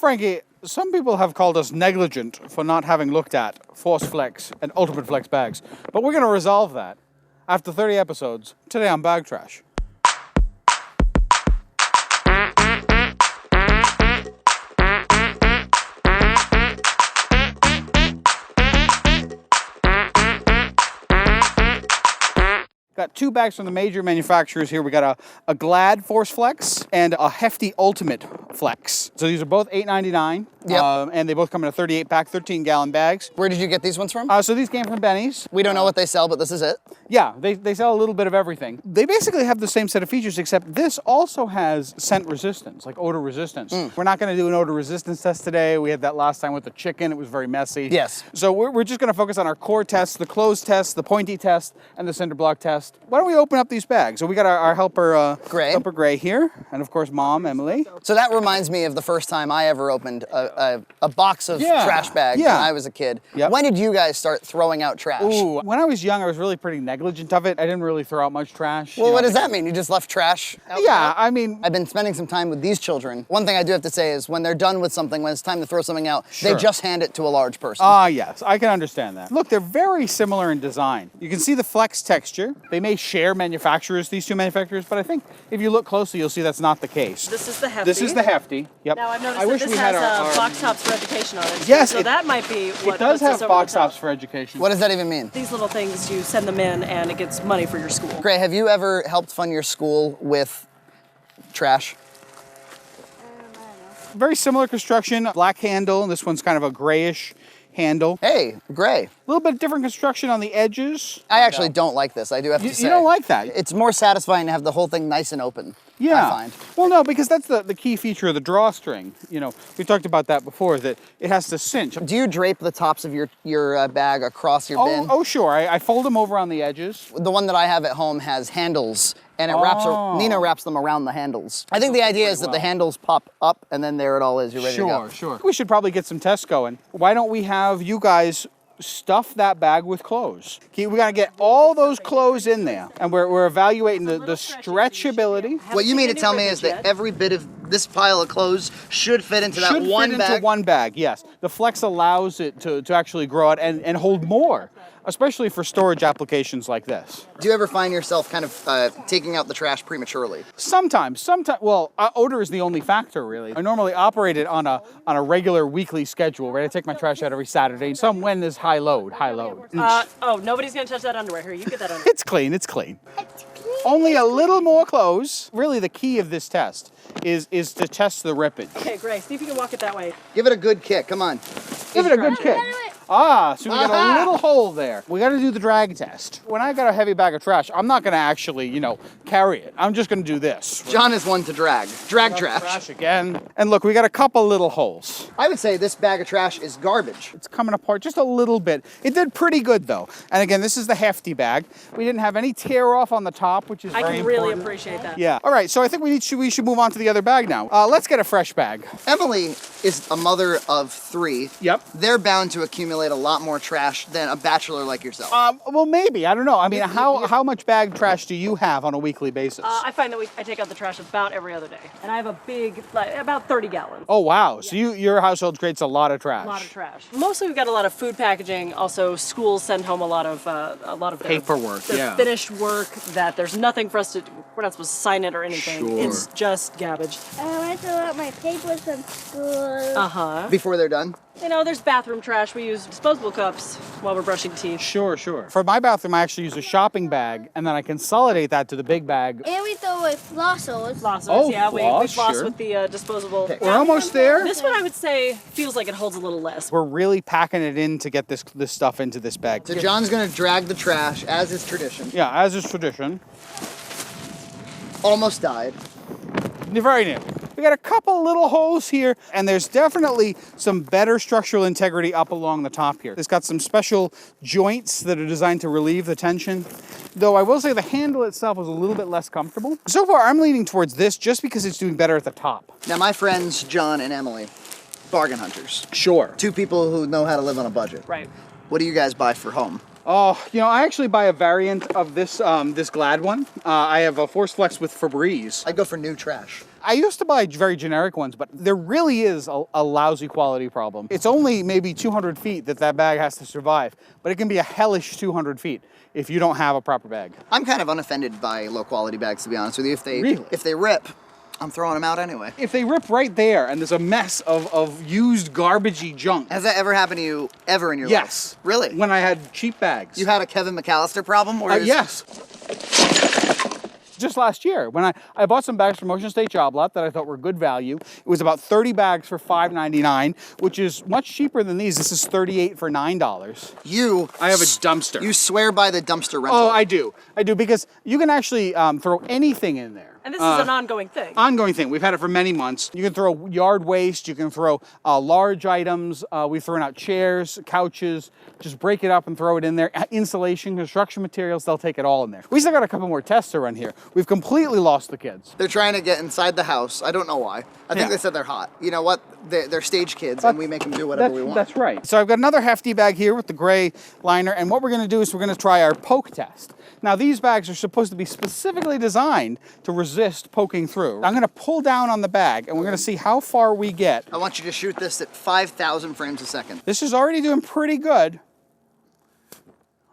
Frankie, some people have called us negligent for not having looked at ForceFlex and Ultimate Flex bags, but we're going to resolve that after 30 episodes today on BagTrash. Got two bags from the major manufacturers here. We got a Glad ForceFlex and a Hefty Ultimate Flex. So these are both $8.99. Yep. And they both come in a 38-pack, 13-gallon bags. Where did you get these ones from? So these came from Benny's. We don't know what they sell, but this is it. Yeah, they sell a little bit of everything. They basically have the same set of features, except this also has scent resistance, like odor resistance. We're not going to do an odor resistance test today. We had that last time with the chicken. It was very messy. Yes. So we're just going to focus on our core tests, the close test, the pointy test, and the cinder block test. Why don't we open up these bags? So we got our helper Gray here, and of course Mom, Emily. So that reminds me of the first time I ever opened a box of trash bags when I was a kid. Yep. When did you guys start throwing out trash? Ooh, when I was young, I was really pretty negligent of it. I didn't really throw out much trash. Well, what does that mean? You just left trash out there? I mean... I've been spending some time with these children. One thing I do have to say is when they're done with something, when it's time to throw something out, they just hand it to a large person. Yes, I can understand that. Look, they're very similar in design. You can see the flex texture. They may share manufacturers, these two manufacturers, but I think if you look closely, you'll see that's not the case. This is the Hefty. This is the Hefty. Yep. Now I've noticed that this has box tops for education on it. Yes. So that might be what it does puts us have over box the top. tops for education. What does that even mean? These little things, you send them in and it gets money for your school. Gray, have you ever helped fund your school with trash? Very similar construction, black handle. This one's kind of a grayish handle. Hey, Gray. A little bit different construction on the edges. I actually don't like this, I do have to say. You don't like that? It's more satisfying to have the whole thing nice and open, Yeah. I find. Well, no, because that's the key feature of the drawstring. You know, we talked about that before, that it has to cinch. Do you drape the tops of your bag across your bin? Oh, sure. I fold them over on the edges. The one that I have at home has handles, and it Nina wraps them around the handles. I think the idea is that the handles pop up, and then there it all is, you're ready to go. Sure. We should probably get some tests going. Why don't we have you guys stuff that bag with clothes? Okay, we gotta get all those clothes in there, and we're evaluating the stretchability. What you mean to tell me is that every bit of this pile of clothes should fit into that one bag? Into one bag, yes. The Flex allows it to actually grow out and hold more, especially for storage applications like this. Do you ever find yourself kind of taking out the trash prematurely? Sometimes. Well, odor is the only factor, really. I normally operate it on a regular weekly schedule, right? I take my trash out every Saturday. Some when there's high load. Nobody's gonna touch that underwear. Here, you get that underwear. It's clean. Only a little more clothes. Really, the key of this test is to test the rippage. Okay, Gray, see if you can walk it that way. Give it a good kick, come on. Give it a good kick. So we got a little hole there. We got to do the drag test. When I got a heavy bag of trash, I'm not going to actually, carry it. I'm just going to do this. John is one to drag. Drag trash. Trash again. And look, we got a couple little holes. I would say this bag of trash is garbage. It's coming apart just a little bit. It did pretty good, though. And again, this is the Hefty bag. We didn't have any tear off on the top, which is very important. I can really appreciate that. Yeah. All right, so I think we should move on to the other bag now. Let's get a fresh bag. Emily is a mother of 3. Yep. They're bound to accumulate a lot more trash than a bachelor like yourself. Well, maybe. I don't know. I mean, how much bag trash do you have on a weekly basis? I find that I take out the trash about every other day. And I have a big, about 30 gallons. Oh, wow. So your household creates a lot of trash. A lot of trash. Mostly we've got a lot of food packaging. Also, schools send home a lot of paperwork, their finished work that there's nothing for us to, we're not supposed to sign it or anything. Sure. It's just garbage. I want to throw out my papers from school. Before they're done? There's bathroom trash. We use disposable cups while we're brushing teeth. Sure. For my bathroom, I actually use a shopping bag, and then I consolidate that to the big bag. And we throw away flossers. Flossers, yeah. We floss sure. with the disposable. We're almost there. This one, I would say, feels like it holds a little less. We're really packing it in to get this stuff into this bag. So John's gonna drag the trash, as is tradition. Yeah, as is tradition. Almost died. Very near. We got a couple little holes here, and there's definitely some better structural integrity up along the top here. It's got some special joints that are designed to relieve the tension, though I will say the handle itself is a little bit less comfortable. So far, I'm leaning towards this just because it's doing better at the top. Now my friends, John and Emily, bargain hunters. Sure. 2 people who know how to live on a budget. Right. What do you guys buy for home? Oh, I actually buy a variant of this this Glad one. I have a ForceFlex with Febreze. I go for new trash. I used to buy very generic ones, but there really is a lousy quality problem. It's only maybe 200 feet that bag has to survive, but it can be a hellish 200 feet if you don't have a proper bag. I'm kind of unoffended by low quality bags, to be honest with you. If they rip, I'm throwing them out anyway. If they rip right there and there's a mess of used garbagey junk. Has that ever happened to you ever in your life? Yes. Really? When I had cheap bags. You had a Kevin McAllister problem? Or Yes. Just last year, when I bought some bags from Ocean State Job Lot that I thought were good value. It was about 30 bags for $5.99, which is much cheaper than these. This is 38 for $9. I have a dumpster. You swear by the dumpster rental. Oh, I do, because you can actually throw anything in there. And this is an ongoing thing. Ongoing thing. We've had it for many months. You can throw yard waste. You can throw large items. We've thrown out chairs, couches. Just break it up and throw it in there. Insulation, construction materials, they'll take it all in there. We still got a couple more tests to run here. We've completely lost the kids. They're trying to get inside the house. I don't know why. I think they said they're hot. You know what? They're stage kids, and we make them do whatever we want. That's right. So I've got another hefty bag here with the gray liner, and what we're going to do is we're going to try our poke test. Now, these bags are supposed to be specifically designed to resist poking through. I'm going to pull down on the bag, and we're going to see how far we get. I want you to shoot this at 5,000 frames a second. This is already doing pretty good.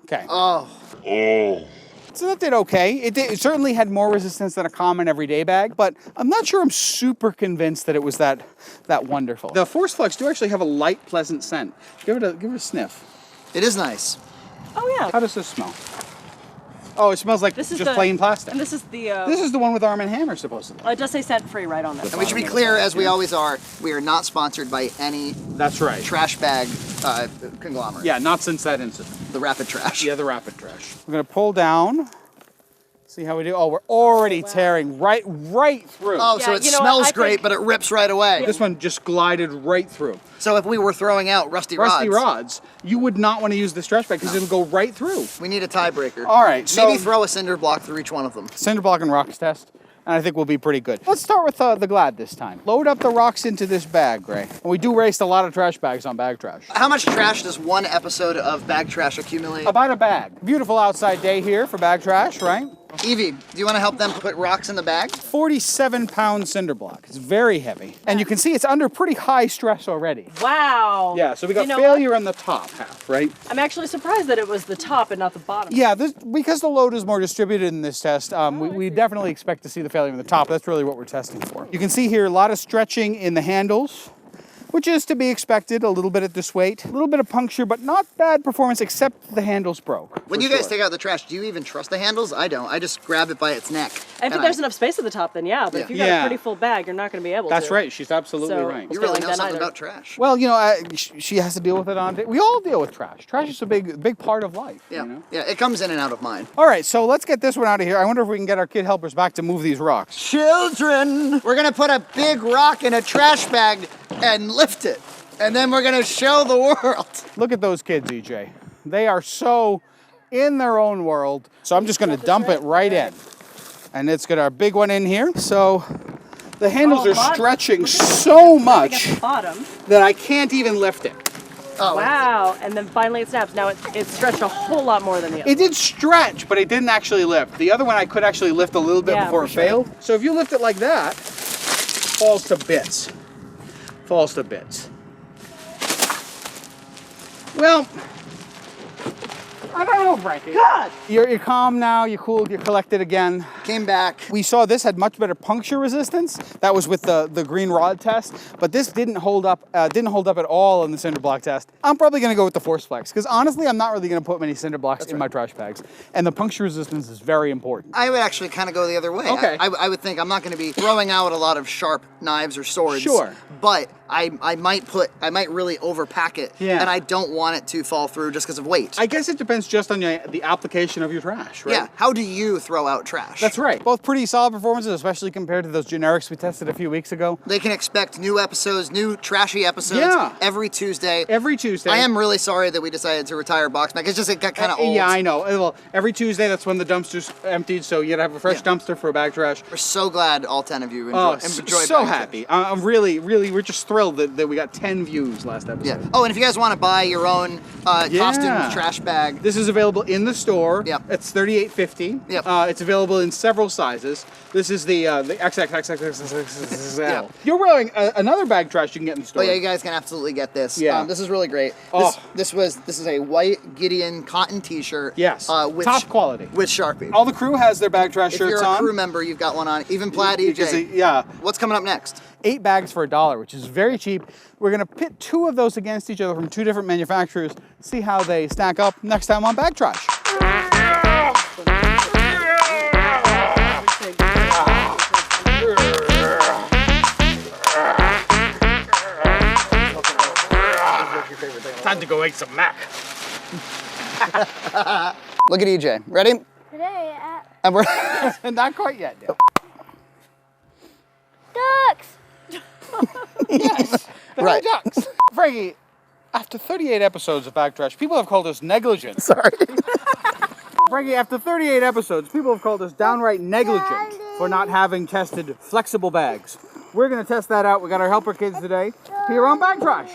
Okay. Oh. So that did okay. It certainly had more resistance than a common everyday bag, but I'm not sure I'm super convinced that it was that wonderful. The ForceFlex do actually have a light, pleasant scent. Give it a sniff. It is nice. Oh yeah. How does this smell? Oh, it smells like just plain plastic. And this is the... this is the one with Arm & Hammer, supposedly. It does say scent-free right on this. And we should be clear, as we always are, we are not sponsored by any That's right. trash bag conglomerate. Yeah, not since that incident. The Rapid Trash. Yeah, the Rapid Trash. We're going to pull down. See how we do? Oh, we're already tearing right through. Oh, so Yeah, it you know what? smells I great, think- but it rips right away. This one just glided right through. So if we were throwing out rusty rods, you would not want to use the stretch bag because it'll go right through. we need a tiebreaker. All right, so Maybe throw a cinder block through each one of them. cinder block and rocks test, and I think we'll be pretty good. Let's start with the Glad this time. Load up the rocks into this bag, Gray. And we do waste a lot of trash bags on BagTrash. How much trash does one episode of BagTrash accumulate? About a bag. Beautiful outside day here for BagTrash, right? Evie, do you want to help them put rocks in the bag? 47-pound cinder block. It's very heavy. And you can see it's under pretty high stress already. Wow. Yeah, so we got You know failure on the top half, right? I'm actually surprised that it was the top and not the bottom. Yeah, because the load is more distributed in this test, we definitely expect to see the failure in the top. That's really what we're testing for. You can see here a lot of stretching in the handles, which is to be expected, a little bit at this weight. A little bit of puncture, but not bad performance, except the handles broke. When you guys take out the trash, do you even trust the handles? I don't. I just grab it by its neck. If there's enough space at the top, then yeah. But if you've got a pretty full bag, you're not going to be able to. That's right. She's absolutely right. You really know something about trash. Well, you know, she has to deal with it on. We all deal with trash. Trash is a big part of life. Yeah, You know? yeah. It comes in and out of mine. All right, so let's get this one out of here. I wonder if we can get our kid helpers back to move these rocks. Children, we're gonna put a big rock in a trash bag and lift it, and then we're gonna show the world. Look at those kids, EJ. They are so in their own world. So I'm just gonna dump it right in. And it's got our big one in here. So the handles are stretching so much that I can't even lift it. Oh, wow, and then finally it snaps. Now it stretched a whole lot more than the other. It did stretch, but it didn't actually lift. The other one I could actually lift a little bit before it failed. So if you lift it like that, falls to bits. Falls to bits. Well, I don't know, Frankie. God! You're calm now, you're cool, you're collected again. Came back. We saw this had much better puncture resistance. That was with the green rod test, but this didn't hold up at all in the cinder block test. I'm probably gonna go with the ForceFlex, because honestly, I'm not really gonna put many cinder blocks in my trash bags. And the puncture resistance is very important. I would actually kind of go the other way. Okay. I would think I'm not gonna be throwing out a lot of sharp knives or swords. Sure. But I might really overpack it. Yeah. And I don't want it to fall through just because of weight. I guess it depends just on the application of your trash, right? Yeah. How do you throw out trash? That's right. Both pretty solid performances, especially compared to those generics we tested a few weeks ago. They can expect new episodes, new trashy episodes every Tuesday. Every Tuesday. I am really sorry that we decided to retire Box Mag. It's just it got kind of old. Yeah, I know. Well, every Tuesday, that's when the dumpster's emptied, so you gotta have a fresh dumpster for a BagTrash. We're so glad all 10 of you Oh, enjoyed so BagTrash. happy. I'm really, we're just thrilled that we got 10 views last episode. Yeah. Oh, and if you guys want to buy your own costume trash bag, This is available in the store. Yep. It's $38.50. Yep. It's available in several sizes. This is the XXXXXXL. Yep. You're wearing another bag trash you can get in the store. Oh yeah, you guys can absolutely get this. Yeah. This is really great. Oh. This is a white Gideon cotton T-shirt. Yes. With Top quality. with Sharpie. All the crew has their BagTrash If shirts you're a on. crew member, you've got one on. Even Plaid Because EJ. yeah. What's coming up next? 8 bags for $1, which is very cheap. We're gonna pit 2 of those against each other from 2 different manufacturers, see how they stack up next time on BagTrash. Time to go eat some mac. Look at EJ. Ready? Today, And we're Not quite yet. No. ducks. Yes, they're Right. ducks. Frankie, after 38 episodes of BagTrash, people have called us negligent. sorry. Frankie, after 38 episodes, people have called us downright negligent for not having tested flexible bags. We're going to test that out. We got our helper kids today here on BagTrash.